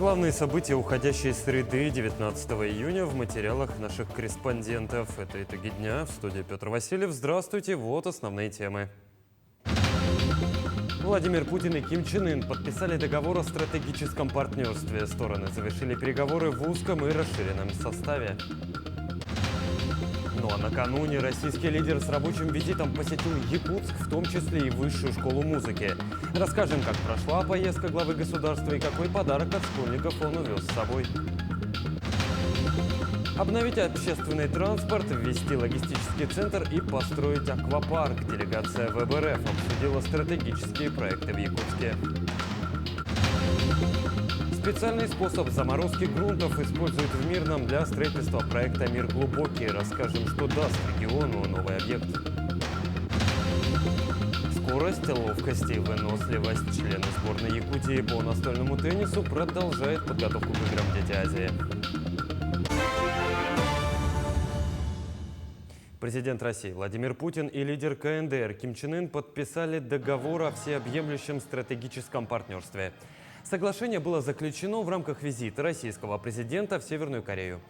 Главные события уходящей среды 19 июня в материалах наших корреспондентов. Это итоги дня. В студии Петр Васильев. Здравствуйте. Вот основные темы. Владимир Путин и Ким Чен Ын подписали договор о стратегическом партнерстве. Стороны завершили переговоры в узком и расширенном составе. Ну а накануне российский лидер с рабочим визитом посетил Якутск, в том числе и высшую школу музыки. Расскажем, как прошла поездка главы государства и какой подарок от школьников он увез с собой. Обновить общественный транспорт, ввести логистический центр и построить аквапарк. Делегация ВБРФ обсудила стратегические проекты в Якутске. Специальный способ заморозки грунтов используют в Мирном для строительства проекта «Мир глубокий». Расскажем, что даст региону новый объект. Скорость, ловкость и выносливость. Члены сборной Якутии по настольному теннису продолжают подготовку к играм «Дети Азии». Президент России Владимир Путин и лидер КНДР Ким Чен Ын подписали договор о всеобъемлющем стратегическом партнерстве. Соглашение было заключено в рамках визита российского президента в Северную Корею.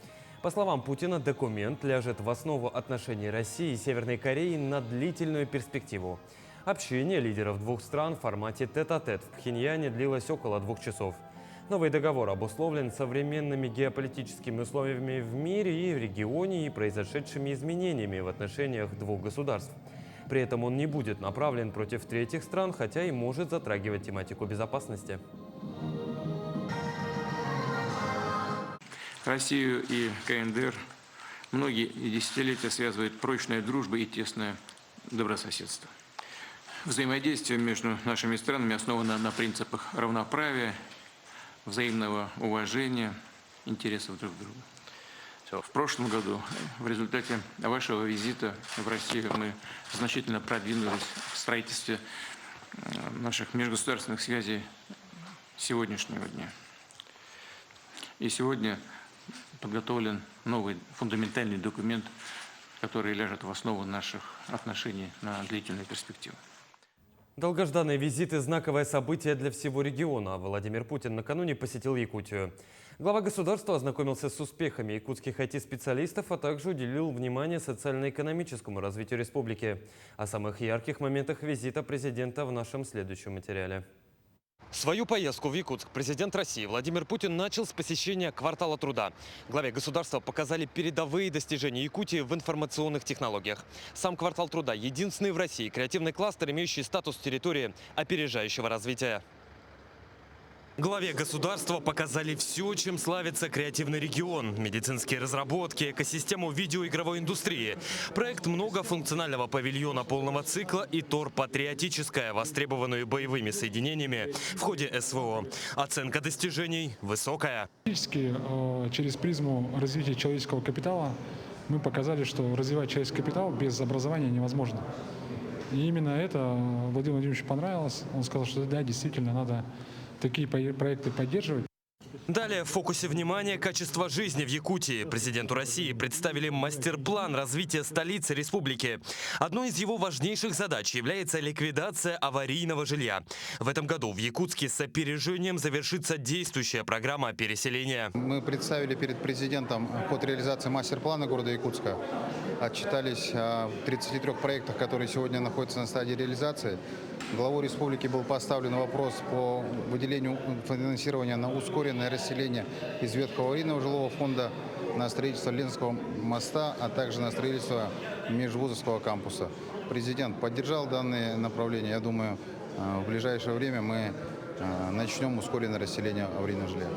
По словам Путина, документ ляжет в основу отношений России и Северной Кореи на длительную перспективу. Общение лидеров двух стран в формате тет-а-тет в Пхеньяне длилось около 2 часов. Новый договор обусловлен современными геополитическими условиями в мире и в регионе и произошедшими изменениями в отношениях двух государств. При этом он не будет направлен против третьих стран, хотя и может затрагивать тематику безопасности. Россию и КНДР многие десятилетия связывает прочная дружба и тесное добрососедство. Взаимодействие между нашими странами основано на принципах равноправия, взаимного уважения, интересов друг друга. В прошлом году в результате вашего визита в Россию мы значительно продвинулись в строительстве наших межгосударственных связей сегодняшнего дня. И сегодня подготовлен новый фундаментальный документ, который ляжет в основу наших отношений на длительную перспективу. Долгожданные визиты – знаковое событие для всего региона. Владимир Путин накануне посетил Якутию. Глава государства ознакомился с успехами якутских IT-специалистов, а также уделил внимание социально-экономическому развитию республики. О самых ярких моментах визита президента в нашем следующем материале. Свою поездку в Якутск президент России Владимир Путин начал с посещения квартала труда. Главе государства показали передовые достижения Якутии в информационных технологиях. Сам квартал труда – единственный в России креативный кластер, имеющий статус территории опережающего развития. Главе государства показали все, чем славится креативный регион. Медицинские разработки, экосистему видеоигровой индустрии, проект многофункционального павильона полного цикла и ТОР «Патриотическая», востребованную боевыми соединениями в ходе СВО. Оценка достижений высокая. Через призму развития человеческого капитала мы показали, что развивать человеческий капитал без образования невозможно. И именно это Владимиру Владимировичу понравилось. Он сказал, что да, действительно надо такие проекты поддерживать. Далее в фокусе внимания качество жизни в Якутии. Президенту России представили мастер-план развития столицы республики. Одной из его важнейших задач является ликвидация аварийного жилья. В этом году в Якутске с опережением завершится действующая программа переселения. Мы представили перед президентом ход реализации мастер-плана города Якутска. Отчитались о 33 проектах, которые сегодня находятся на стадии реализации. Главой республики был поставлен вопрос по выделению финансирования на ускоренное расселение из ветхого аварийного жилого фонда на строительство Ленинского моста, а также на строительство межвузовского кампуса. Президент поддержал данные направления. Я думаю, в ближайшее время мы начнем ускоренное расселение аварийного жилья.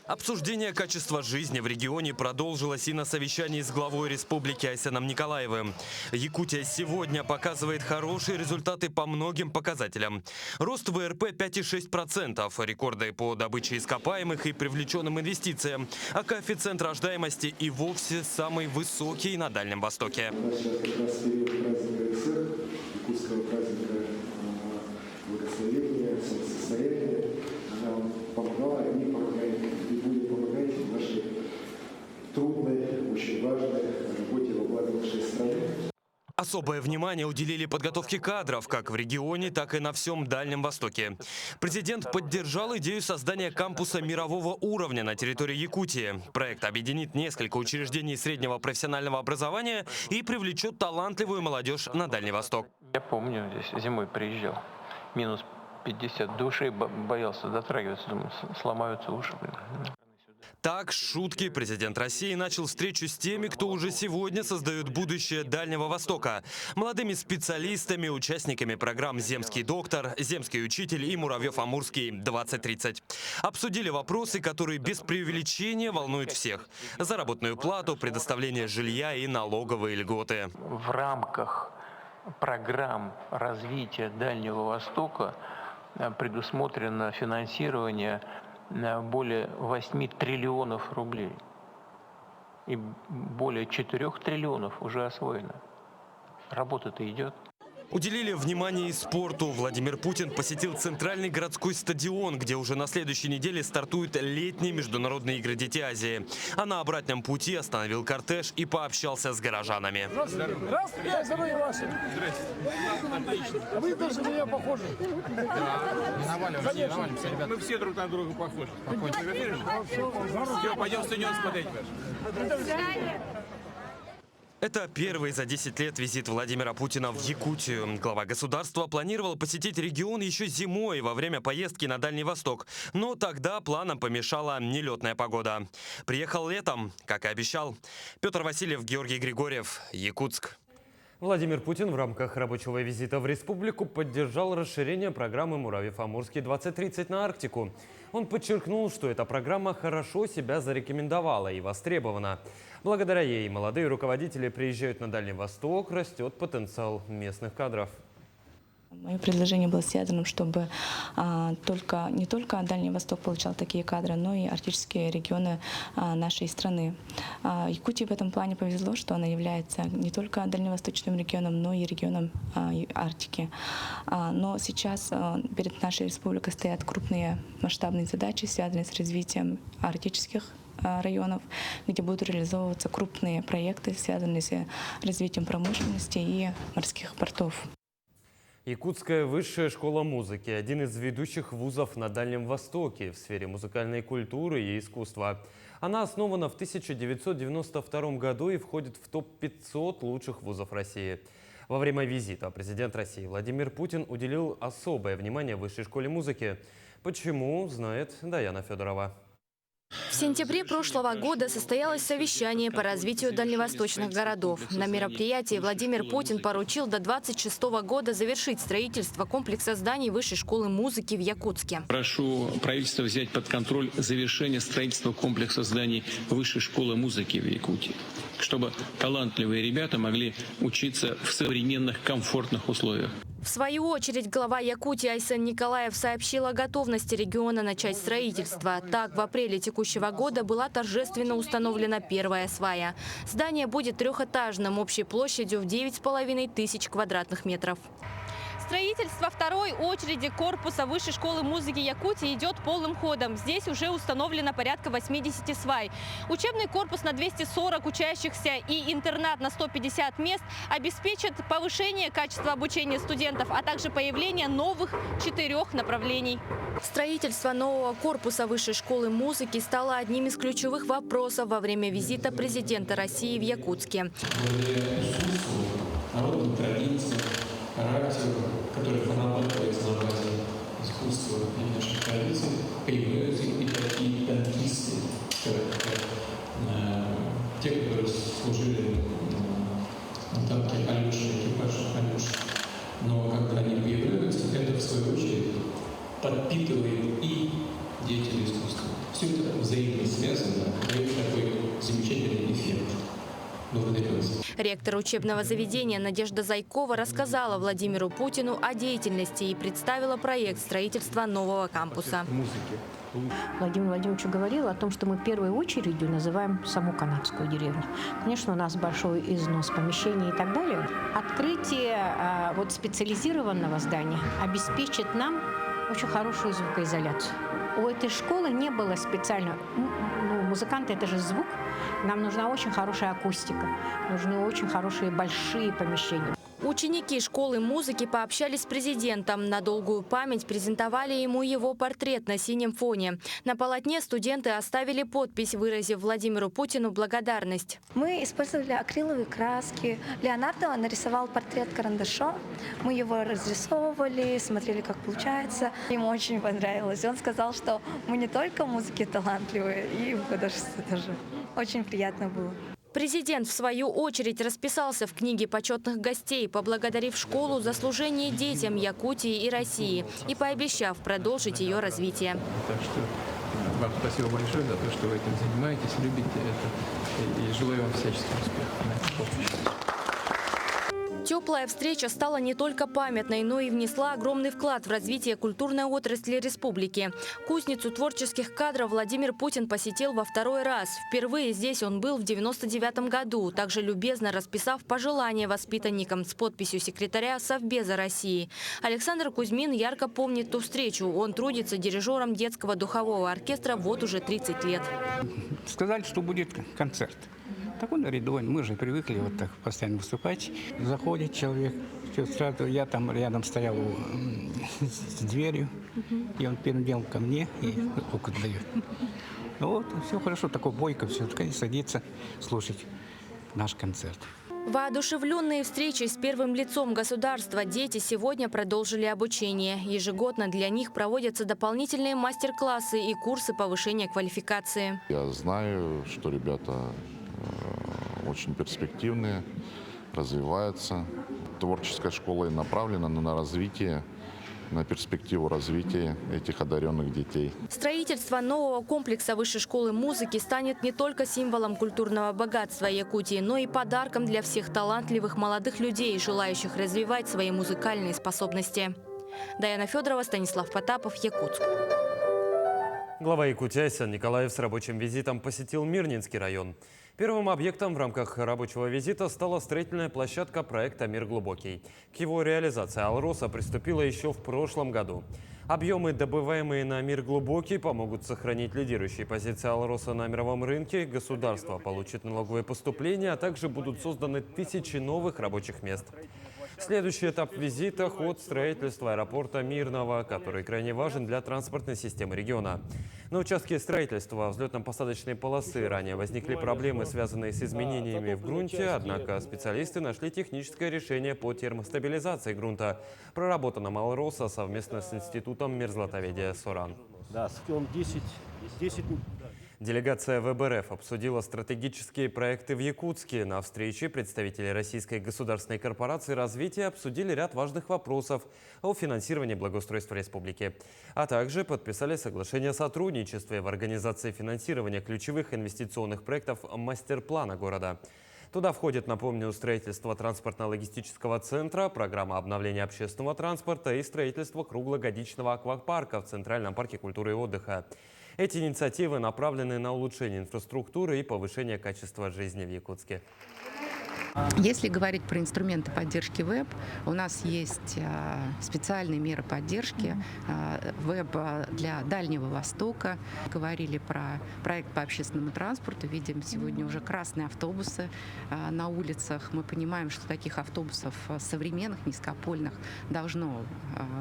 Обсуждение качества жизни в регионе продолжилось и на совещании с главой республики Айсеном Николаевым. Якутия сегодня показывает хорошие результаты по многим показателям. Рост ВРП 5,6%, рекорды по добыче ископаемых и привлеченным инвестициям, а коэффициент рождаемости и вовсе самый высокий на Дальнем Востоке. Особое внимание уделили подготовке кадров как в регионе, так и на всем Дальнем Востоке. Президент поддержал идею создания кампуса мирового уровня на территории Якутии. Проект объединит несколько учреждений среднего профессионального образования и привлечет талантливую молодежь на Дальний Восток. Я помню, здесь зимой приезжал, минус 50, до ушей боялся дотрагиваться, думаю, сломаются уши. Так, шутки, президент России начал встречу с теми, кто уже сегодня создает будущее Дальнего Востока. Молодыми специалистами, участниками программ «Земский доктор», «Земский учитель» и «Муравьев-Амурский 2030». Обсудили вопросы, которые без преувеличения волнуют всех. Заработную плату, предоставление жилья и налоговые льготы. В рамках программ развития Дальнего Востока предусмотрено финансирование более 8 триллионов рублей. И более 4 триллионов уже освоено. Работа-то идет. Уделили внимание и спорту. Владимир Путин посетил Центральный городской стадион, где уже на следующей неделе стартуют летние международные игры Дети Азии. А на обратном пути остановил кортеж и пообщался с горожанами. Здравствуйте, здоровья ваше. Здравствуйте. А вы тоже на меня похожи. Не наваливаемся, ребята. Мы все друг на друга похожи. Все, пойдем в стадион смотреть. Это первый за 10 лет визит Владимира Путина в Якутию. Глава государства планировал посетить регион еще зимой во время поездки на Дальний Восток. Но тогда планам помешала нелетная погода. Приехал летом, как и обещал. Петр Васильев, Георгий Григорьев, Якутск. Владимир Путин в рамках рабочего визита в республику поддержал расширение программы «Муравьев-Амурский 2030» на Арктику. Он подчеркнул, что эта программа хорошо себя зарекомендовала и востребована. Благодаря ей молодые руководители приезжают на Дальний Восток, растет потенциал местных кадров. Мое предложение было связано, чтобы не только Дальний Восток получал такие кадры, но и арктические регионы нашей страны. Якутии в этом плане повезло, что она является не только дальневосточным регионом, но и регионом Арктики. Но сейчас перед нашей республикой стоят крупные масштабные задачи, связанные с развитием арктических районов, где будут реализовываться крупные проекты, связанные с развитием промышленности и морских портов. Якутская высшая школа музыки – один из ведущих вузов на Дальнем Востоке в сфере музыкальной культуры и искусства. Она основана в 1992 году и входит в топ-500 лучших вузов России. Во время визита президент России Владимир Путин уделил особое внимание высшей школе музыки. Почему, знает Даяна Федорова. В сентябре прошлого года состоялось совещание по развитию дальневосточных городов. На мероприятии Владимир Путин поручил до 2026 года завершить строительство комплекса зданий Высшей школы музыки в Якутске. Прошу правительство взять под контроль завершение строительства комплекса зданий Высшей школы музыки в Якутии, чтобы талантливые ребята могли учиться в современных комфортных условиях. В свою очередь, глава Якутии Айсен Николаев сообщил о готовности региона начать строительство. Так, в апреле текущего года была торжественно установлена первая свая. Здание будет трехэтажным, общей площадью в 9,5 тысяч квадратных метров. Строительство второй очереди корпуса Высшей школы музыки Якутии идет полным ходом. Здесь уже установлено порядка 80 свай. Учебный корпус на 240 учащихся и интернат на 150 мест обеспечат повышение качества обучения студентов, а также появление новых 4 направлений. Строительство нового корпуса Высшей школы музыки стало одним из ключевых вопросов во время визита президента России в Якутске. Характер, который вырабатывается на базе искусства и наших традиций, появляются и такие танкисты, те, которые служили на танке Алеши, экипаж Алеши. Но когда они появляются, это в свою очередь подпитывает и деятелей искусства. Все это взаимно связано, дает такой замечательный эффект. Ректор учебного заведения Надежда Зайкова рассказала Владимиру Путину о деятельности и представила проект строительства нового кампуса. Владимир Владимирович говорил о том, что мы первой очередью называем саму канадскую деревню. Конечно, у нас большой износ помещений и так далее. Открытие специализированного здания обеспечит нам очень хорошую звукоизоляцию. У этой школы не было специально... музыканты – это же звук. Нам нужна очень хорошая акустика, нужны очень хорошие большие помещения. Ученики школы музыки пообщались с президентом. На долгую память презентовали ему его портрет на синем фоне. На полотне студенты оставили подпись, выразив Владимиру Путину благодарность. Мы использовали акриловые краски. Леонардо нарисовал портрет карандашом. Мы его разрисовывали, смотрели, как получается. Ему очень понравилось. Он сказал, что мы не только в музыке талантливые, и в художестве тоже. Очень приятно было. Президент, в свою очередь, расписался в книге почетных гостей, поблагодарив школу за служение детям Якутии и России и пообещав продолжить ее развитие. Так что вам спасибо большое за то, что вы этим занимаетесь, любите это. И желаю вам всяческих успехов на этом поприще. Теплая встреча стала не только памятной, но и внесла огромный вклад в развитие культурной отрасли республики. Кузницу творческих кадров Владимир Путин посетил во второй раз. Впервые здесь он был в 1999 году, также любезно расписав пожелания воспитанникам с подписью секретаря Совбеза России. Александр Кузьмин ярко помнит ту встречу. Он трудится дирижером детского духового оркестра вот уже 30 лет. Сказали, что будет концерт. Так он рядовой, мы же привыкли вот так постоянно выступать. Заходит человек, сразу я там рядом стоял с дверью, и он первым делом ко мне и руку дает. Ну вот, все хорошо, такой бойко, все, садится слушать наш концерт. Воодушевленные встречей с первым лицом государства дети сегодня продолжили обучение. Ежегодно для них проводятся дополнительные мастер-классы и курсы повышения квалификации. Я знаю, что ребята очень перспективные, развиваются. Творческая школа и направлена на развитие, на перспективу развития этих одаренных детей. Строительство нового комплекса Высшей школы музыки станет не только символом культурного богатства Якутии, но и подарком для всех талантливых молодых людей, желающих развивать свои музыкальные способности. Даяна Федорова, Станислав Потапов, Якутск. Глава Якутии Айсен Николаев с рабочим визитом посетил Мирнинский район. Первым объектом в рамках рабочего визита стала строительная площадка проекта «Мир глубокий». К его реализации «Алроса» приступила еще в прошлом году. Объемы, добываемые на «Мир глубокий», помогут сохранить лидирующие позиции «Алроса» на мировом рынке. Государство получит налоговые поступления, а также будут созданы тысячи новых рабочих мест. Следующий этап визита – ход строительства аэропорта Мирного, который крайне важен для транспортной системы региона. На участке строительства взлетно-посадочной полосы ранее возникли проблемы, связанные с изменениями в грунте, однако специалисты нашли техническое решение по термостабилизации грунта, проработанном «Алроса» совместно с Институтом мерзлотоведения «Соран». Да, схем 10. Делегация ВБРФ обсудила стратегические проекты в Якутске. На встрече представители Российской государственной корпорации развития обсудили ряд важных вопросов о финансировании благоустройства республики, а также подписали соглашение о сотрудничестве в организации финансирования ключевых инвестиционных проектов мастер-плана города. Туда входит, напомню, строительство транспортно-логистического центра, программа обновления общественного транспорта и строительство круглогодичного аквапарка в Центральном парке культуры и отдыха. Эти инициативы направлены на улучшение инфраструктуры и повышение качества жизни в Якутске. Если говорить про инструменты поддержки ВЭБ, у нас есть специальные меры поддержки ВЭБ для Дальнего Востока. Говорили про проект по общественному транспорту. Видим сегодня уже красные автобусы на улицах. Мы понимаем, что таких автобусов современных, низкопольных должно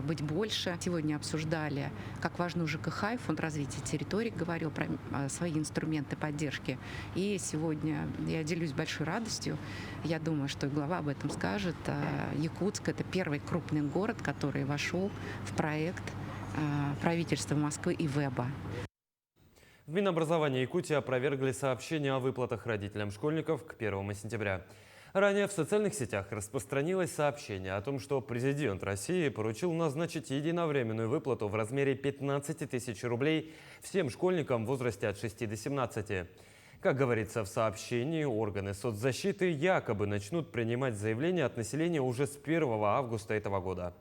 быть больше. Сегодня обсуждали, как важно ЖКХ и Фонд развития территорий говорил про свои инструменты поддержки. И сегодня я делюсь большой радостью. Я думаю, что и глава об этом скажет. Якутск – это первый крупный город, который вошел в проект правительства Москвы и ВЭБа. В Минобразовании Якутии опровергли сообщения о выплатах родителям школьников к 1 сентября. Ранее в социальных сетях распространилось сообщение о том, что президент России поручил назначить единовременную выплату в размере 15 тысяч рублей всем школьникам в возрасте от 6 до 17. Как говорится в сообщении, органы соцзащиты якобы начнут принимать заявления от населения уже с 1 августа этого года.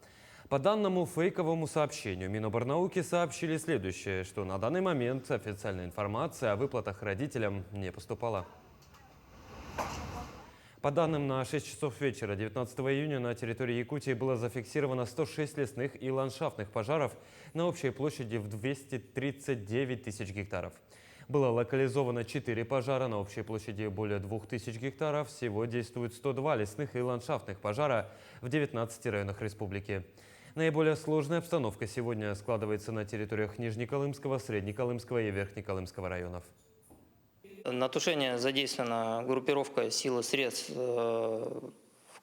По данному фейковому сообщению Миноборнауки сообщили следующее, что на данный момент официальная информация о выплатах родителям не поступала. По данным на 6 часов вечера 19 июня на территории Якутии было зафиксировано 106 лесных и ландшафтных пожаров на общей площади в 239 тысяч гектаров. Было локализовано 4 пожара на общей площади более 2000 гектаров. Всего действует 102 лесных и ландшафтных пожара в 19 районах республики. Наиболее сложная обстановка сегодня складывается на территориях Нижнеколымского, Среднеколымского и Верхнеколымского районов. На тушение задействована группировка сил и средств в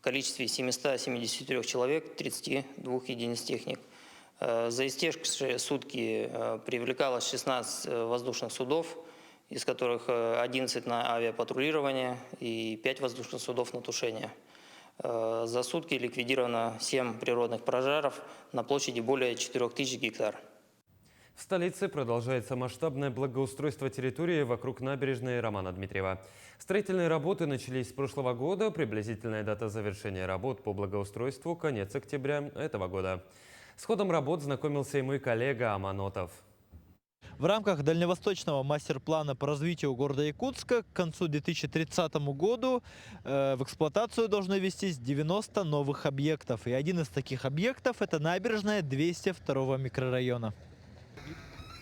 количестве 773 человек, 32 единиц техник. За истекшие сутки привлекалось 16 воздушных судов, из которых 11 на авиапатрулирование и 5 воздушных судов на тушение. За сутки ликвидировано 7 природных пожаров на площади более 4000 гектар. В столице продолжается масштабное благоустройство территории вокруг набережной Романа Дмитриева. Строительные работы начались с прошлого года. Приблизительная дата завершения работ по благоустройству – конец октября этого года. С ходом работ знакомился и мой коллега Аманотов. В рамках дальневосточного мастер-плана по развитию города Якутска к концу 2030 году в эксплуатацию должны ввестись 90 новых объектов. И один из таких объектов – это набережная 202 микрорайона.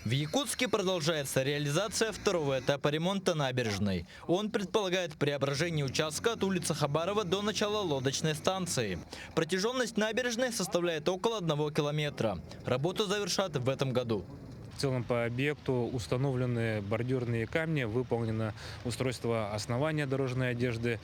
В Якутске продолжается реализация второго этапа ремонта набережной. Он предполагает преображение участка от улицы Хабарова до начала лодочной станции. Протяженность набережной составляет около 1 километра. Работу завершат в этом году. В целом по объекту установлены бордюрные камни, выполнено устройство основания дорожной одежды,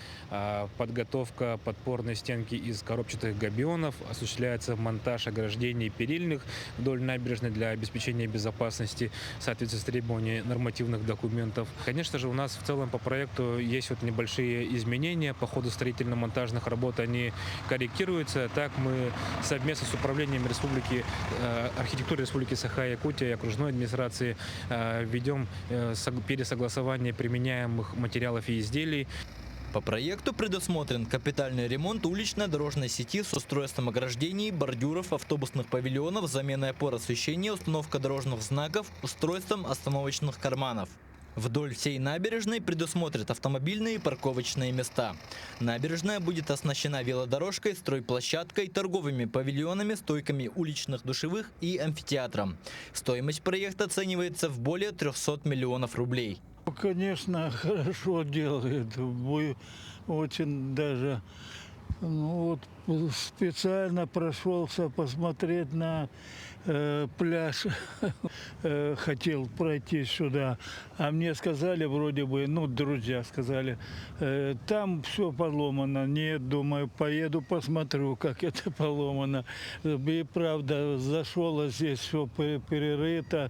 подготовка подпорной стенки из коробчатых габионов, осуществляется монтаж ограждений перильных вдоль набережной для обеспечения безопасности в соответствии с требованиями нормативных документов. Конечно же, у нас в целом по проекту есть небольшие изменения. По ходу строительно-монтажных работ они корректируются. Так мы совместно с управлением архитектуры Республики Саха-Якутия и окружной администрации ведем пересогласование применяемых материалов и изделий. По проекту предусмотрен капитальный ремонт уличной дорожной сети с устройством ограждений, бордюров, автобусных павильонов, заменой опор освещения, установка дорожных знаков, устройством остановочных карманов. Вдоль всей набережной предусмотрят автомобильные и парковочные места. Набережная будет оснащена велодорожкой, стройплощадкой, торговыми павильонами, стойками уличных душевых и амфитеатром. Стоимость проекта оценивается в более 300 миллионов рублей. Конечно, хорошо делает. Очень даже специально прошелся посмотреть на пляж, хотел пройти сюда, а мне сказали вроде бы, друзья сказали, там все поломано. Нет, думаю, поеду посмотрю, как это поломано. И правда, зашел, а здесь все перерыто,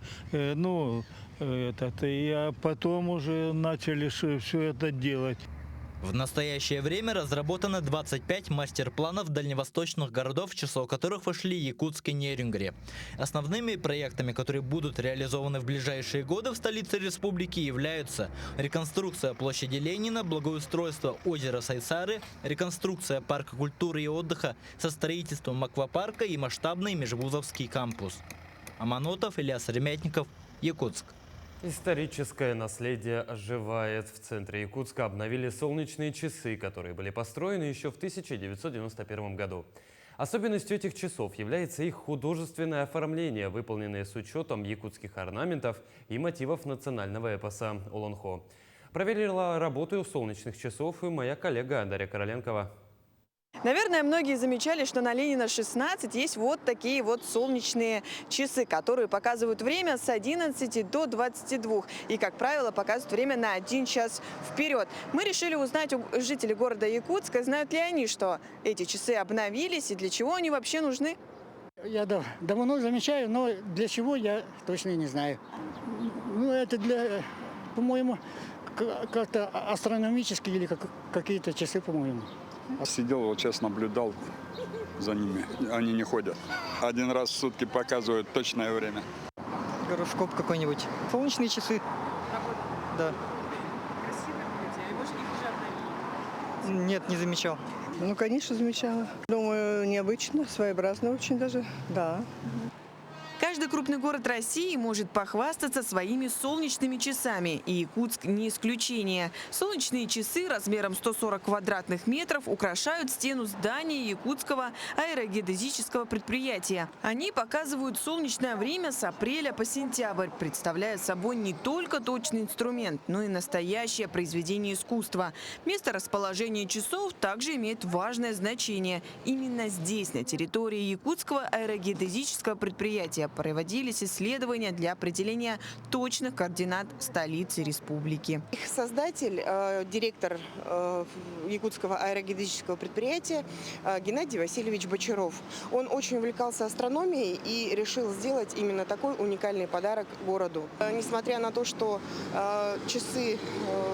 а потом уже начали все это делать. В настоящее время разработано 25 мастер-планов дальневосточных городов, в число которых вошли Якутск и Нерюнгри. Основными проектами, которые будут реализованы в ближайшие годы в столице республики, являются реконструкция площади Ленина, благоустройство озера Сайсары, реконструкция парка культуры и отдыха со строительством аквапарка и масштабный межвузовский кампус. Аманотов, Ильяс Ремятников, Якутск. Историческое наследие оживает. В центре Якутска обновили солнечные часы, которые были построены еще в 1991 году. Особенностью этих часов является их художественное оформление, выполненное с учетом якутских орнаментов и мотивов национального эпоса Олонхо. Проверила работу солнечных часов и моя коллега Дарья Короленкова. Наверное, многие замечали, что на Ленина 16 есть вот такие вот солнечные часы, которые показывают время с 11 до 22. И, как правило, показывают время на 1 час вперед. Мы решили узнать у жителей города Якутска, знают ли они, что эти часы обновились и для чего они вообще нужны. Я давно замечаю, но для чего я точно не знаю. Это для, по-моему, как-то астрономические или какие-то часы, по-моему. Сидел, вот сейчас наблюдал за ними. Они не ходят. 1 раз в сутки показывают точное время. Гороскоп какой-нибудь. Солнечные часы. Да. Нет, не замечал. Конечно, замечала. Думаю, необычно, своеобразно очень даже, да. Каждый крупный город России может похвастаться своими солнечными часами. И Якутск не исключение. Солнечные часы размером 140 квадратных метров украшают стену здания якутского аэрогеодезического предприятия. Они показывают солнечное время с апреля по сентябрь, представляя собой не только точный инструмент, но и настоящее произведение искусства. Место расположения часов также имеет важное значение. Именно здесь, на территории якутского аэрогеодезического предприятия, проводились исследования для определения точных координат столицы республики. Их создатель, директор якутского аэрогеодезического предприятия Геннадий Васильевич Бочаров. Он очень увлекался астрономией и решил сделать именно такой уникальный подарок городу. Несмотря на то, что часы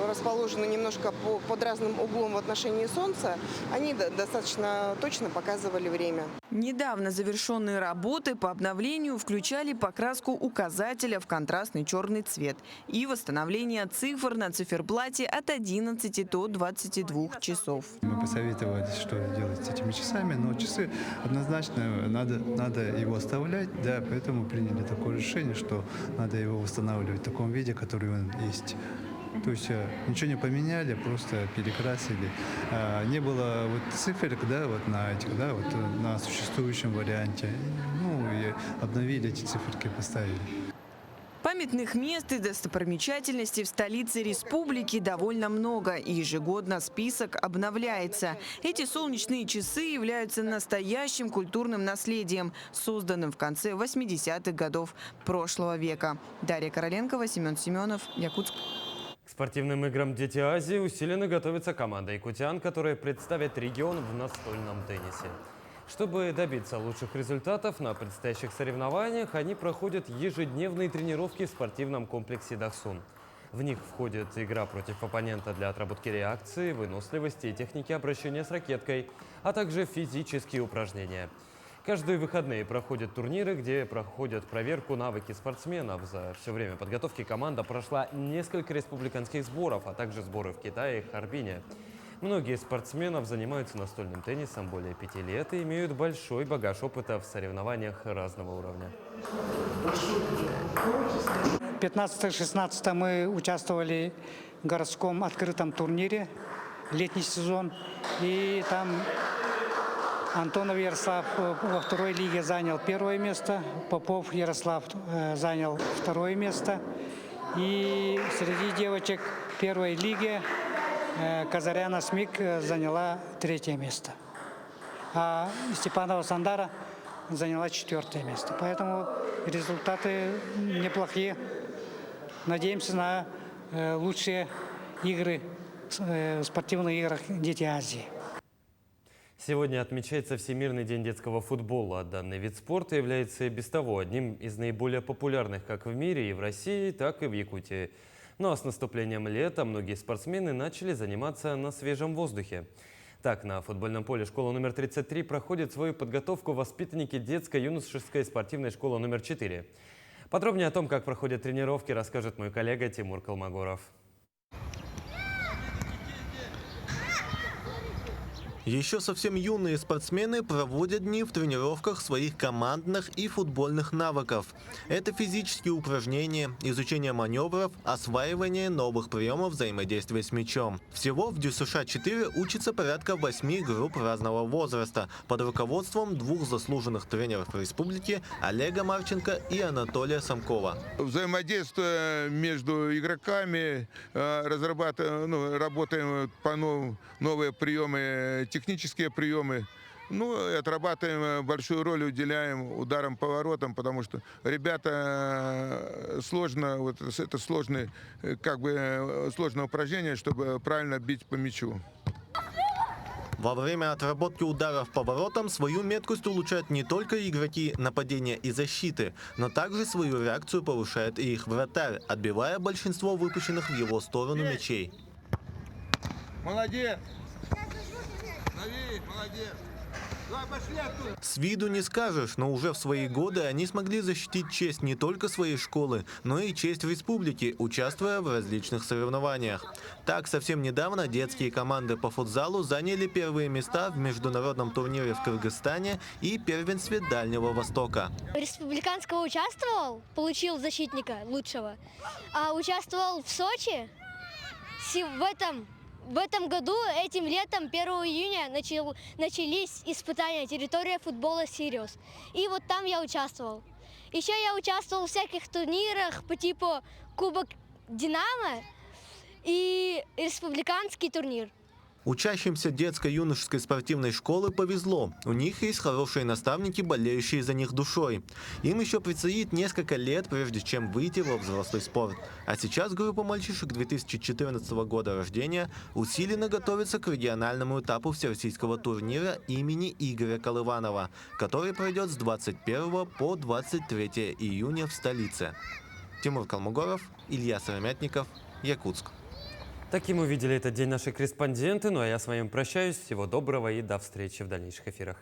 расположены немножко под разным углом в отношении Солнца, они достаточно точно показывали время. Недавно завершенные работы по обновлению включали покраску указателя в контрастный черный цвет и восстановление цифр на циферблате от 11 до 22 часов. Мы посоветовали, что делать с этими часами, но часы однозначно надо его оставлять, да, поэтому приняли такое решение, что надо его восстанавливать в таком виде, который он есть. То есть ничего не поменяли, просто перекрасили. Не было вот циферок, да, вот на этих, да, вот на существующем варианте. Ну и обновили эти циферки, поставили. Памятных мест и достопримечательностей в столице республики довольно много, и ежегодно список обновляется. Эти солнечные часы являются настоящим культурным наследием, созданным в конце 80-х годов прошлого века. Дарья Короленкова, Семен Семенов, Якутск. К спортивным играм «Дети Азии» усиленно готовится команда якутян, которая представит регион в настольном теннисе. Чтобы добиться лучших результатов на предстоящих соревнованиях, они проходят ежедневные тренировки в спортивном комплексе «Дахсун». В них входит игра против оппонента для отработки реакции, выносливости и техники обращения с ракеткой, а также физические упражнения. Каждые выходные проходят турниры, где проходят проверку навыки спортсменов. За все время подготовки команда прошла несколько республиканских сборов, а также сборы в Китае и Харбине. Многие из спортсменов занимаются настольным теннисом более 5 лет и имеют большой багаж опыта в соревнованиях разного уровня. 15-16 мы участвовали в городском открытом турнире, летний сезон, и там Антонов Ярослав во второй лиге занял первое место, Попов Ярослав занял второе место. И среди девочек первой лиги Казаряна Смик заняла третье место. А Степанова Сандара заняла 4 место. Поэтому результаты неплохие. Надеемся на лучшие игры, спортивные игры «Дети Азии». Сегодня отмечается Всемирный день детского футбола. Данный вид спорта является и без того одним из наиболее популярных как в мире и в России, так и в Якутии. Ну а с наступлением лета многие спортсмены начали заниматься на свежем воздухе. Так, на футбольном поле школы номер 33 проходит свою подготовку воспитанники детско-юношеской спортивной школы номер 4. Подробнее о том, как проходят тренировки, расскажет мой коллега Тимур Колмогоров. Еще совсем юные спортсмены проводят дни в тренировках своих командных и футбольных навыков. Это физические упражнения, изучение маневров, осваивание новых приемов взаимодействия с мячом. Всего в ДЮСШ-4 учатся порядка 8 групп разного возраста под руководством 2 заслуженных тренеров республики Олега Марченко и Анатолия Самкова. Взаимодействие между игроками, работаем по новые приемы, технические приемы. Ну, и отрабатываем, большую роль уделяем ударам по воротам, потому что ребята это сложное упражнение, чтобы правильно бить по мячу. Во время отработки ударов по воротам свою меткость улучшают не только игроки нападения и защиты, но также свою реакцию повышает и их вратарь, отбивая большинство выпущенных в его сторону мячей. Молодец! Молодец! С виду не скажешь, но уже в свои годы они смогли защитить честь не только своей школы, но и честь в республике, участвуя в различных соревнованиях. Так, совсем недавно детские команды по футзалу заняли первые места в международном турнире в Кыргызстане и первенстве Дальнего Востока. Республиканского участвовал, получил защитника лучшего, а участвовал в Сочи. В этом году, этим летом, 1 июня, начались испытания территория футбола «Сириус». И вот там я участвовал. Еще я участвовал в всяких турнирах по типу Кубок Динамо и республиканский турнир. Учащимся детско-юношеской спортивной школы повезло. У них есть хорошие наставники, болеющие за них душой. Им еще предстоит несколько лет, прежде чем выйти во взрослый спорт. А сейчас группа мальчишек 2014 года рождения усиленно готовится к региональному этапу всероссийского турнира имени Игоря Колыванова, который пройдет с 21 по 23 июня в столице. Тимур Калмугоров, Илья Сыромятников, Якутск. Таким увидели этот день наши корреспонденты. Ну а я с вами прощаюсь. Всего доброго и до встречи в дальнейших эфирах.